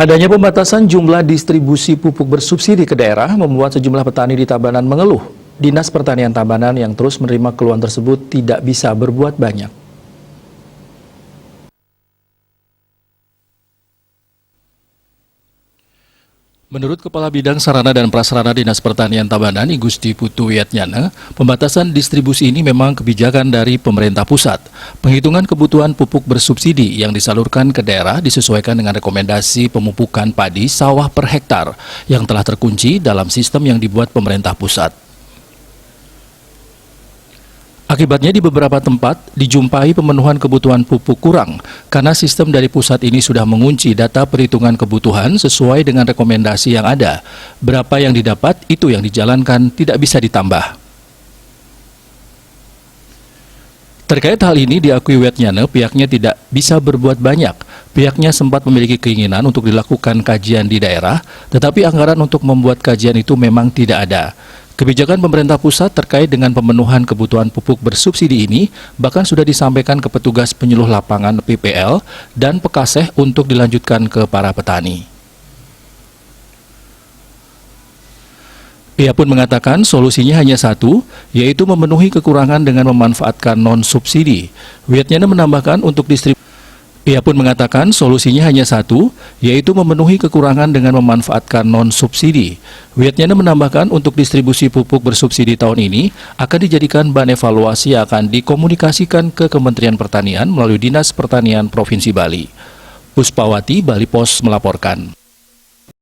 Adanya pembatasan jumlah distribusi pupuk bersubsidi ke daerah membuat sejumlah petani di Tabanan mengeluh. Dinas Pertanian Tabanan yang terus menerima keluhan tersebut tidak bisa berbuat banyak. Menurut Kepala Bidang Sarana dan Prasarana Dinas Pertanian Tabanan, I Gusti Putu Wiatnyana, pembatasan distribusi ini memang kebijakan dari pemerintah pusat. Penghitungan kebutuhan pupuk bersubsidi yang disalurkan ke daerah disesuaikan dengan rekomendasi pemupukan padi sawah per hektar yang telah terkunci dalam sistem yang dibuat pemerintah pusat. Akibatnya di beberapa tempat dijumpai pemenuhan kebutuhan pupuk kurang karena sistem dari pusat ini sudah mengunci data perhitungan kebutuhan sesuai dengan rekomendasi yang ada. Berapa yang didapat itu yang dijalankan, tidak bisa ditambah. Terkait hal ini diakui Wiatnyana pihaknya tidak bisa berbuat banyak. Pihaknya sempat memiliki keinginan untuk dilakukan kajian di daerah, tetapi anggaran untuk membuat kajian itu memang tidak ada. Kebijakan pemerintah pusat terkait dengan pemenuhan kebutuhan pupuk bersubsidi ini bahkan sudah disampaikan ke petugas penyuluh lapangan PPL dan Pekaseh untuk dilanjutkan ke para petani. Ia pun mengatakan solusinya hanya satu, yaitu memenuhi kekurangan dengan memanfaatkan non-subsidi. Wiatnyana menambahkan untuk distribusi. Ia pun mengatakan solusinya hanya satu, yaitu memenuhi kekurangan dengan memanfaatkan non-subsidi. Wiatnyana menambahkan untuk distribusi pupuk bersubsidi tahun ini akan dijadikan bahan evaluasi yang akan dikomunikasikan ke Kementerian Pertanian melalui Dinas Pertanian Provinsi Bali. Puspawati, Bali Pos melaporkan.